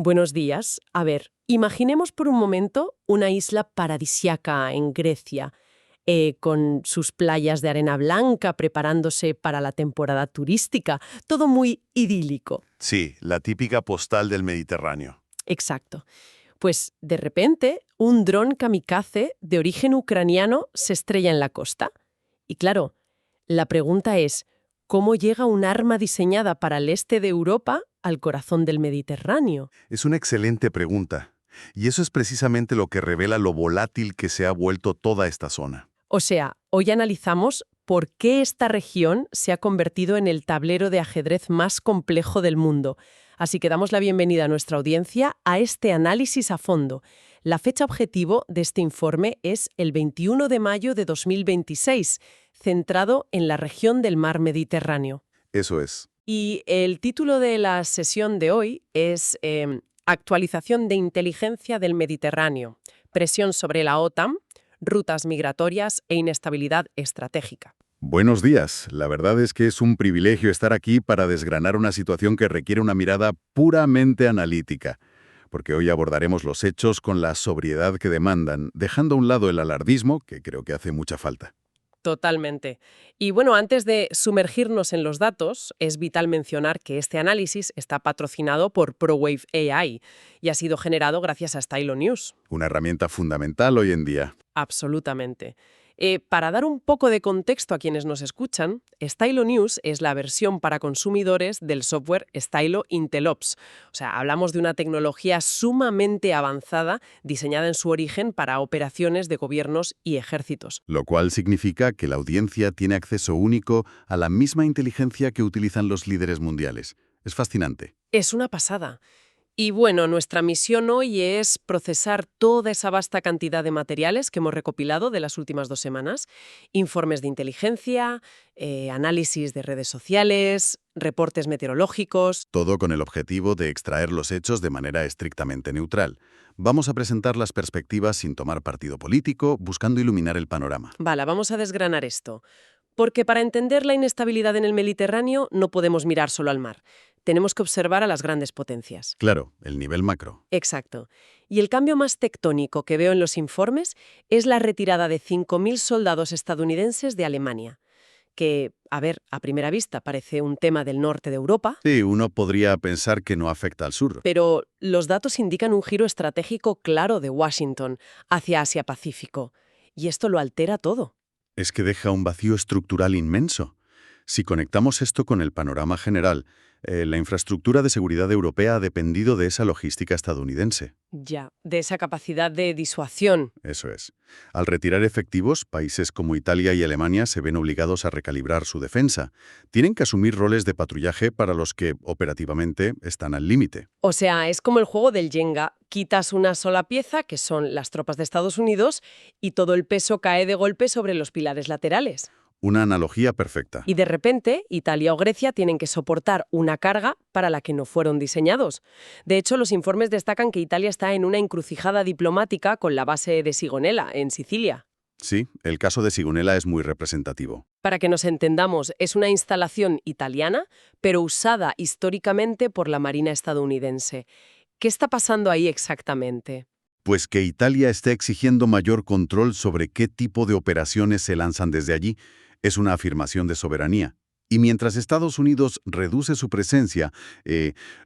Buenos días. A ver, imaginemos por un momento una isla paradisiaca en Grecia, con sus playas de arena blanca preparándose para la temporada turística, todo muy idílico. Sí, la típica postal del Mediterráneo. Exacto. Pues de repente, un dron kamikaze de origen ucraniano se estrella en la costa. Y claro, la pregunta es, ¿cómo llega un arma diseñada para el este de Europa al corazón del Mediterráneo? Es una excelente pregunta. Y eso es precisamente lo que revela lo volátil que se ha vuelto toda esta zona. O sea, hoy analizamos por qué esta región se ha convertido en el tablero de ajedrez más complejo del mundo. Así que damos la bienvenida a nuestra audiencia a este análisis a fondo. La fecha objetivo de este informe es el 21 de mayo de 2026, centrado en la región del mar Mediterráneo. Eso es. Y el título de la sesión de hoy es Actualización de inteligencia del Mediterráneo, presión sobre la OTAN, rutas migratorias e inestabilidad estratégica. Buenos días. La verdad es que es un privilegio estar aquí para desgranar una situación que requiere una mirada puramente analítica, porque hoy abordaremos los hechos con la sobriedad que demandan, dejando a un lado el alardismo, que creo que hace mucha falta. Totalmente. Y bueno, antes de sumergirnos en los datos, es vital mencionar que este análisis está patrocinado por ProWave AI y ha sido generado gracias a Stylo News. Una herramienta fundamental hoy en día. Absolutamente. Para dar un poco de contexto a quienes nos escuchan, Stylo News es la versión para consumidores del software Stylo IntelOps. O sea, hablamos de una tecnología sumamente avanzada diseñada en su origen para operaciones de gobiernos y ejércitos. Lo cual significa que la audiencia tiene acceso único a la misma inteligencia que utilizan los líderes mundiales. Es fascinante. Es una pasada. Y bueno, nuestra misión hoy es procesar toda esa vasta cantidad de materiales que hemos recopilado de las últimas 2 semanas, informes de inteligencia, análisis de redes sociales, reportes meteorológicos. Todo con el objetivo de extraer los hechos de manera estrictamente neutral. Vamos a presentar las perspectivas sin tomar partido político, buscando iluminar el panorama. Vale, vamos a desgranar esto. Porque para entender la inestabilidad en el Mediterráneo no podemos mirar solo al mar. Tenemos que observar a las grandes potencias. Claro, el nivel macro. Exacto. Y el cambio más tectónico que veo en los informes es la retirada de 5.000 soldados estadounidenses de Alemania, que, a ver, a primera vista parece un tema del norte de Europa, Sí, uno podría pensar que no afecta al sur. pero los datos indican un giro estratégico claro de Washington hacia Asia-Pacífico. Y esto lo altera todo. Es que deja un vacío estructural inmenso. Si conectamos esto con el panorama general, la infraestructura de seguridad europea ha dependido de esa logística estadounidense. Ya, de esa capacidad de disuasión. Eso es. Al retirar efectivos, países como Italia y Alemania se ven obligados a recalibrar su defensa. Tienen que asumir roles de patrullaje para los que, operativamente, están al límite. O sea, es como el juego del Jenga. Quitas una sola pieza, que son las tropas de Estados Unidos, y todo el peso cae de golpe sobre los pilares laterales. Una analogía perfecta. Y de repente, Italia o Grecia tienen que soportar una carga para la que no fueron diseñados. De hecho, los informes destacan que Italia está en una encrucijada diplomática con la base de Sigonella, en Sicilia. Sí, el caso de Sigonella es muy representativo. Para que nos entendamos, es una instalación italiana, pero usada históricamente por la Marina estadounidense. ¿Qué está pasando ahí exactamente? Pues que Italia esté exigiendo mayor control sobre qué tipo de operaciones se lanzan desde allí es una afirmación de soberanía. Y mientras Estados Unidos reduce su presencia,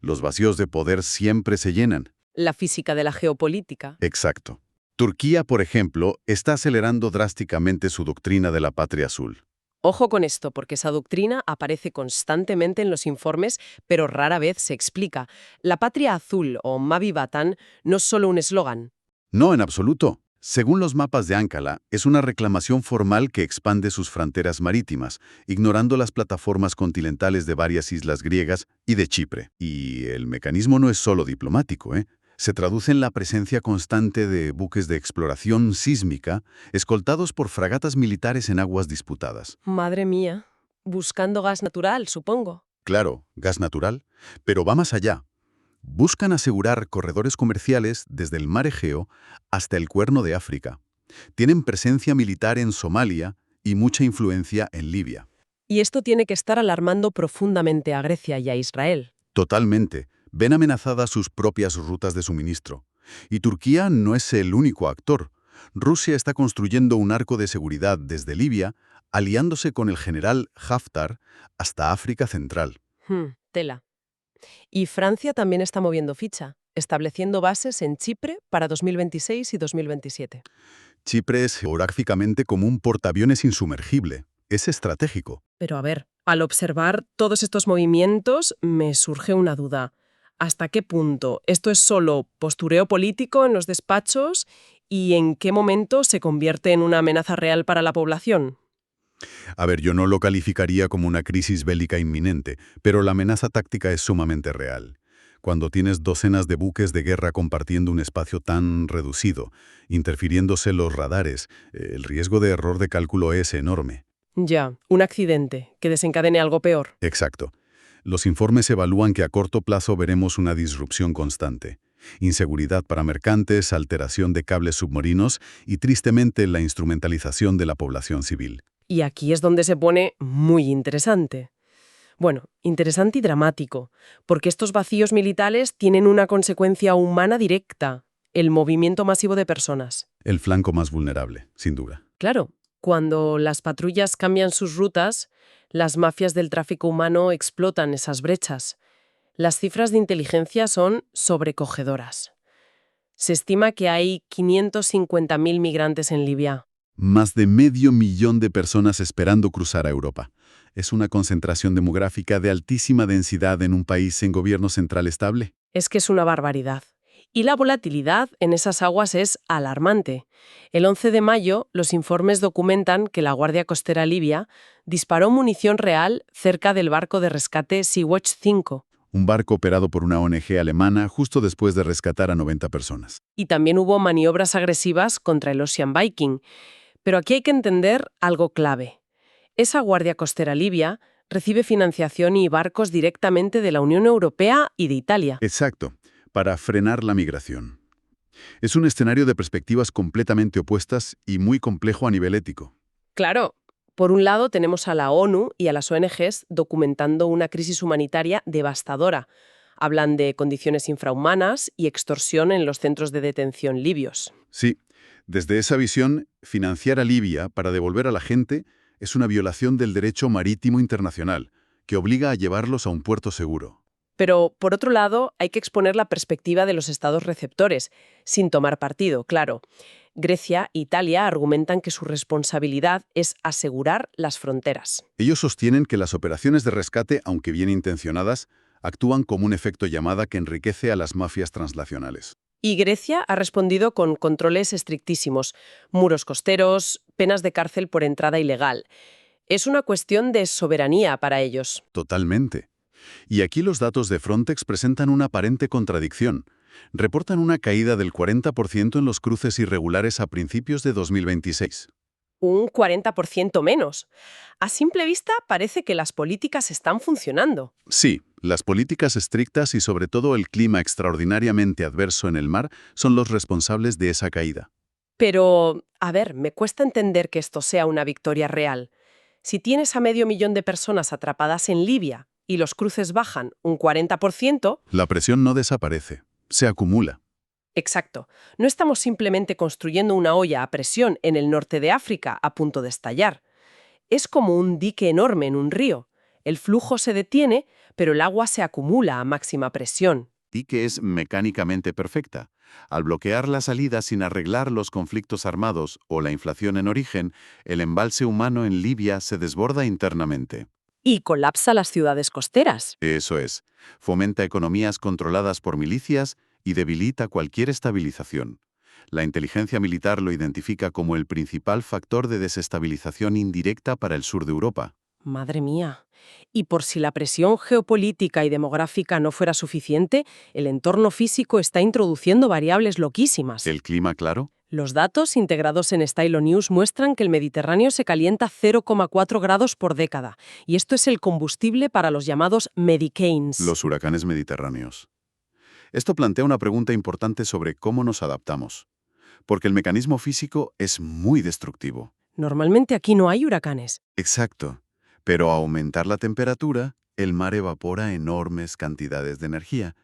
los vacíos de poder siempre se llenan. La física de la geopolítica. Exacto. Turquía, por ejemplo, está acelerando drásticamente su doctrina de la patria azul. Ojo con esto, porque esa doctrina aparece constantemente en los informes, pero rara vez se explica. La patria azul, o Mavi Vatan, no es solo un eslogan. No, en absoluto. Según los mapas de Ankara, es una reclamación formal que expande sus fronteras marítimas, ignorando las plataformas continentales de varias islas griegas y de Chipre. Y el mecanismo no es solo diplomático, Se traduce en la presencia constante de buques de exploración sísmica, escoltados por fragatas militares en aguas disputadas. Madre mía, buscando gas natural, supongo. Claro, gas natural, pero va más allá. Buscan asegurar corredores comerciales desde el mar Egeo hasta el Cuerno de África. Tienen presencia militar en Somalia y mucha influencia en Libia. Y esto tiene que estar alarmando profundamente a Grecia y a Israel. Totalmente. ven amenazadas sus propias rutas de suministro. Y Turquía no es el único actor. Rusia está construyendo un arco de seguridad desde Libia, aliándose con el general Haftar hasta África Central. Tela. Y Francia también está moviendo ficha, estableciendo bases en Chipre para 2026 y 2027. Chipre es geográficamente como un portaaviones insumergible. Es estratégico. Pero a ver, al observar todos estos movimientos, me surge una duda. ¿Hasta qué punto esto es solo postureo político en los despachos y en qué momento se convierte en una amenaza real para la población? A ver, yo no lo calificaría como una crisis bélica inminente, pero la amenaza táctica es sumamente real. Cuando tienes docenas de buques de guerra compartiendo un espacio tan reducido, interfiriéndose los radares, el riesgo de error de cálculo es enorme. Ya, un accidente que desencadene algo peor. Exacto. Los informes evalúan que a corto plazo veremos una disrupción constante. Inseguridad para mercantes, alteración de cables submarinos y, tristemente, la instrumentalización de la población civil. Y aquí es donde se pone muy interesante. Bueno, interesante y dramático, porque estos vacíos militares tienen una consecuencia humana directa, el movimiento masivo de personas. El flanco más vulnerable, sin duda. Claro, cuando las patrullas cambian sus rutas, las mafias del tráfico humano explotan esas brechas. Las cifras de inteligencia son sobrecogedoras. Se estima que hay 550.000 migrantes en Libia. Más de 500.000 de personas esperando cruzar a Europa. Es una concentración demográfica de altísima densidad en un país en gobierno central estable. Es que es una barbaridad. Y la volatilidad en esas aguas es alarmante. El 11 de mayo, los informes documentan que la Guardia Costera Libia disparó munición real cerca del barco de rescate Sea-Watch 5. Un barco operado por una ONG alemana justo después de rescatar a 90 personas. Y también hubo maniobras agresivas contra el Ocean Viking. Pero aquí hay que entender algo clave. Esa Guardia Costera Libia recibe financiación y barcos directamente de la Unión Europea y de Italia. Exacto, para frenar la migración. Es un escenario de perspectivas completamente opuestas y muy complejo a nivel ético. Claro, por un lado tenemos a la ONU y a las ONGs documentando una crisis humanitaria devastadora. Hablan de condiciones infrahumanas y extorsión en los centros de detención libios. Sí, desde esa visión, financiar a Libia para devolver a la gente es una violación del derecho marítimo internacional, que obliga a llevarlos a un puerto seguro. Pero, por otro lado, hay que exponer la perspectiva de los estados receptores, sin tomar partido, claro. Grecia e Italia argumentan que su responsabilidad es asegurar las fronteras. Ellos sostienen que las operaciones de rescate, aunque bien intencionadas, actúan como un efecto llamada que enriquece a las mafias transnacionales. Y Grecia ha respondido con controles estrictísimos, muros costeros, penas de cárcel por entrada ilegal. Es una cuestión de soberanía para ellos. Totalmente. Y aquí los datos de Frontex presentan una aparente contradicción. Reportan una caída del 40% en los cruces irregulares a principios de 2026. Un 40% menos. A simple vista parece que las políticas están funcionando. Sí, las políticas estrictas y sobre todo el clima extraordinariamente adverso en el mar son los responsables de esa caída. Pero, a ver, me cuesta entender que esto sea una victoria real. Si tienes a 500.000 de personas atrapadas en Libia y los cruces bajan un 40%, La presión no desaparece, se acumula. exacto, no estamos simplemente construyendo una olla a presión en el norte de África a punto de estallar. Es como un dique enorme en un río. El flujo se detiene, pero el agua se acumula a máxima presión. Y que es mecánicamente perfecta. Al bloquear la salida sin arreglar los conflictos armados o la inflación en origen, el embalse humano en Libia se desborda internamente. Y colapsa las ciudades costeras. Eso es, fomenta economías controladas por milicias y debilita cualquier estabilización. La inteligencia militar lo identifica como el principal factor de desestabilización indirecta para el sur de Europa. Madre mía. Y por si la presión geopolítica y demográfica no fuera suficiente, el entorno físico está introduciendo variables loquísimas. ¿El clima claro? Los datos integrados en Stylo News muestran que el Mediterráneo se calienta 0,4 grados por década, y esto es el combustible para los llamados Medicanes. Los huracanes mediterráneos. Esto plantea una pregunta importante sobre cómo nos adaptamos. Porque el mecanismo físico es muy destructivo. Normalmente aquí no hay huracanes. Exacto. Pero a aumentar la temperatura, el mar evapora enormes cantidades de energía.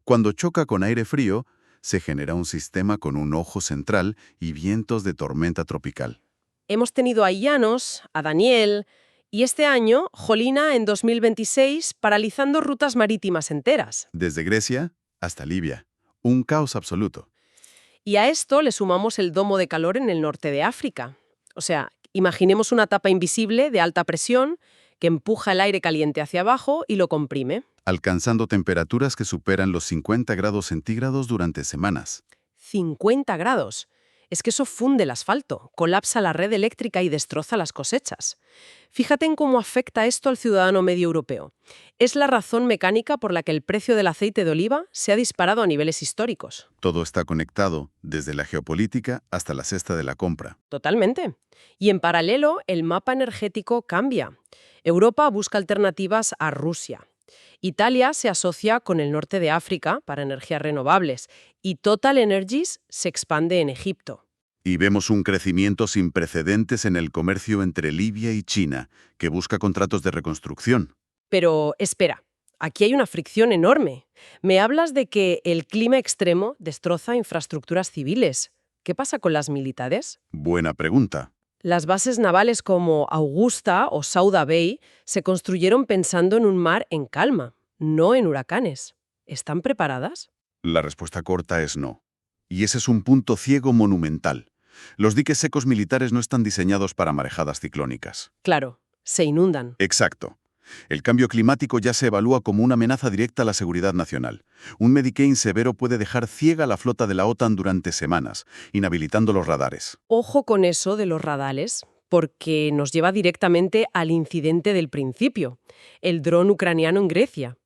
Cuando choca con aire frío, se genera un sistema con un ojo central y vientos de tormenta tropical. Hemos tenido a Llanos, a Daniel y este año Jolina en 2026 paralizando rutas marítimas enteras. Desde Grecia hasta Libia. Un caos absoluto. Y a esto le sumamos el domo de calor en el norte de África. O sea, imaginemos una tapa invisible de alta presión que empuja el aire caliente hacia abajo y lo comprime. Alcanzando temperaturas que superan los 50 grados centígrados durante semanas. 50 grados. Es que eso funde el asfalto, colapsa la red eléctrica y destroza las cosechas. Fíjate en cómo afecta esto al ciudadano medio europeo. Es la razón mecánica por la que el precio del aceite de oliva se ha disparado a niveles históricos. Todo está conectado, desde la geopolítica hasta la cesta de la compra. Totalmente. Y en paralelo, el mapa energético cambia. Europa busca alternativas a Rusia. Italia se asocia con el norte de África para energías renovables y Total Energies se expande en Egipto. Y vemos un crecimiento sin precedentes en el comercio entre Libia y China, que busca contratos de reconstrucción. Pero espera, aquí hay una fricción enorme. Me hablas de que el clima extremo destroza infraestructuras civiles. ¿Qué pasa con las militares? Buena pregunta. Las bases navales como Augusta o Souda Bay se construyeron pensando en un mar en calma, no en huracanes. ¿Están preparadas? La respuesta corta es no. Y ese es un punto ciego monumental. Los diques secos militares no están diseñados para marejadas ciclónicas. Claro, se inundan. Exacto. El cambio climático ya se evalúa como una amenaza directa a la seguridad nacional. Un Medicaid severo puede dejar ciega a la flota de la OTAN durante semanas, inhabilitando los radares. Ojo con eso de los radares, porque nos lleva directamente al incidente del principio, el dron ucraniano en Grecia,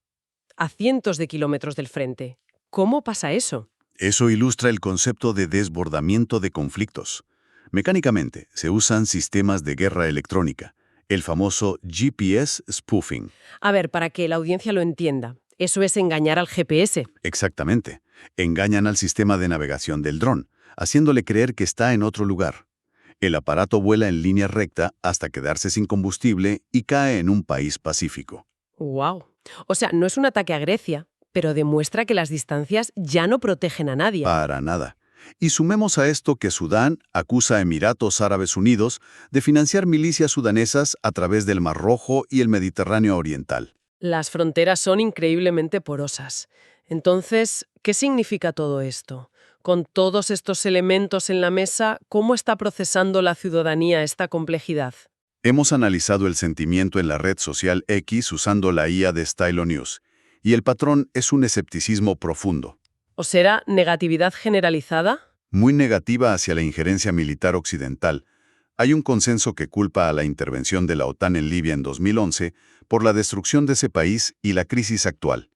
a cientos de kilómetros del frente. ¿Cómo pasa eso? Eso ilustra el concepto de desbordamiento de conflictos. Mecánicamente, se usan sistemas de guerra electrónica, el famoso GPS spoofing. A ver, para que la audiencia lo entienda, eso es engañar al GPS. Exactamente. Engañan al sistema de navegación del dron, haciéndole creer que está en otro lugar. El aparato vuela en línea recta hasta quedarse sin combustible y cae en un país pacífico. ¡Wow! O sea, no es un ataque a Grecia, pero demuestra que las distancias ya no protegen a nadie. Para nada. Y sumemos a esto que Sudán acusa a Emiratos Árabes Unidos de financiar milicias sudanesas a través del Mar Rojo y el Mediterráneo Oriental. Las fronteras son increíblemente porosas. Entonces, ¿qué significa todo esto? Con todos estos elementos en la mesa, ¿cómo está procesando la ciudadanía esta complejidad? Hemos analizado el sentimiento en la red social X usando la IA de Stylo News, y el patrón es un escepticismo profundo. ¿O será negatividad generalizada? Muy negativa hacia la injerencia militar occidental. Hay un consenso que culpa a la intervención de la OTAN en Libia en 2011 por la destrucción de ese país y la crisis actual.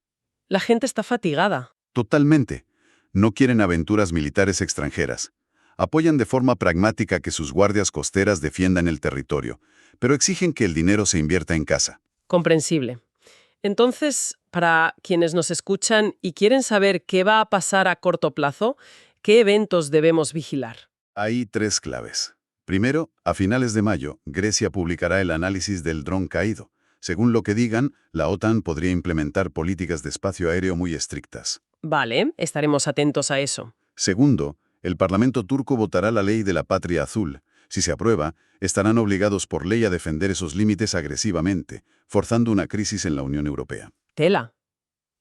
La gente está fatigada. Totalmente. No quieren aventuras militares extranjeras. Apoyan de forma pragmática que sus guardias costeras defiendan el territorio, pero exigen que el dinero se invierta en casa. Comprensible. Entonces, para quienes nos escuchan y quieren saber qué va a pasar a corto plazo, ¿qué eventos debemos vigilar? Hay tres claves. Primero, a finales de mayo, Grecia publicará el análisis del dron caído. Según lo que digan, la OTAN podría implementar políticas de espacio aéreo muy estrictas. Vale, estaremos atentos a eso. Segundo, el Parlamento turco votará la ley de la patria azul. Si se aprueba, estarán obligados por ley a defender esos límites agresivamente, forzando una crisis en la Unión Europea. Tela.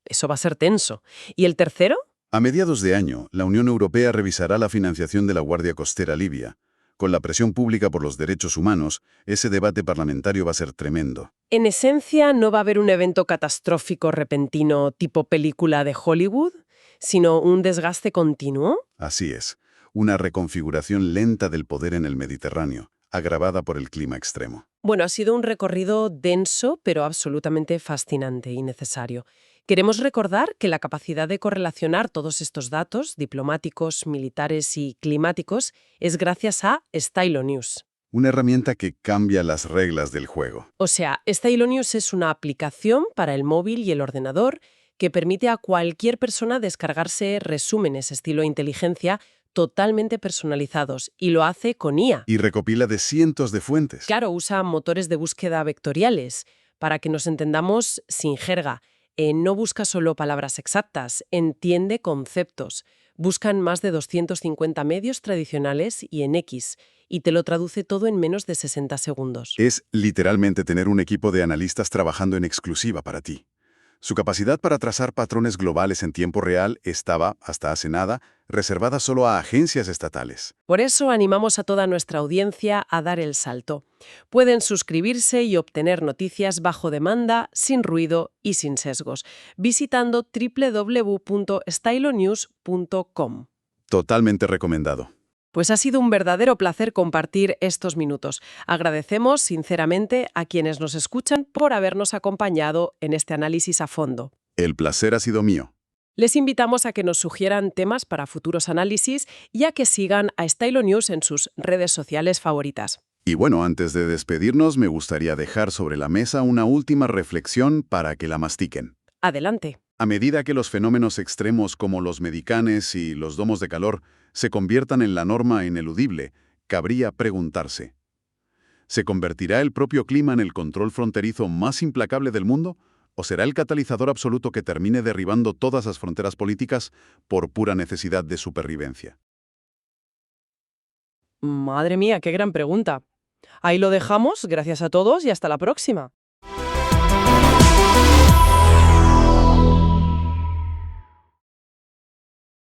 Eso va a ser tenso. ¿Y el tercero? A mediados de año, la Unión Europea revisará la financiación de la Guardia Costera Libia. Con la presión pública por los derechos humanos, ese debate parlamentario va a ser tremendo. En esencia, no va a haber un evento catastrófico repentino tipo película de Hollywood, sino un desgaste continuo. Así es, una reconfiguración lenta del poder en el Mediterráneo, agravada por el clima extremo. Bueno, ha sido un recorrido denso, pero absolutamente fascinante y necesario. Queremos recordar que la capacidad de correlacionar todos estos datos, diplomáticos, militares y climáticos, es gracias a Stylo News. Una herramienta que cambia las reglas del juego. O sea, Stylo News es una aplicación para el móvil y el ordenador que permite a cualquier persona descargarse resúmenes estilo inteligencia totalmente personalizados, y lo hace con IA. Y recopila de cientos de fuentes. Claro, usa motores de búsqueda vectoriales para que nos entendamos sin jerga. No busca solo palabras exactas, entiende conceptos. Buscan más de 250 medios tradicionales y en X, y te lo traduce todo en menos de 60 segundos. Es literalmente tener un equipo de analistas trabajando en exclusiva para ti. Su capacidad para trazar patrones globales en tiempo real estaba, hasta hace nada, reservada solo a agencias estatales. Por eso animamos a toda nuestra audiencia a dar el salto. Pueden suscribirse y obtener noticias bajo demanda, sin ruido y sin sesgos, visitando www.stylonews.com. Totalmente recomendado. Pues ha sido un verdadero placer compartir estos minutos. Agradecemos sinceramente a quienes nos escuchan por habernos acompañado en este análisis a fondo. El placer ha sido mío. Les invitamos a que nos sugieran temas para futuros análisis y a que sigan a Stylo News en sus redes sociales favoritas. Y bueno, antes de despedirnos, me gustaría dejar sobre la mesa una última reflexión para que la mastiquen. Adelante. A medida que los fenómenos extremos como los medicanes y los domos de calor se conviertan en la norma ineludible, cabría preguntarse: ¿se convertirá el propio clima en el control fronterizo más implacable del mundo? ¿O será el catalizador absoluto que termine derribando todas las fronteras políticas por pura necesidad de supervivencia? Madre mía, qué gran pregunta. Ahí lo dejamos, gracias a todos y hasta la próxima.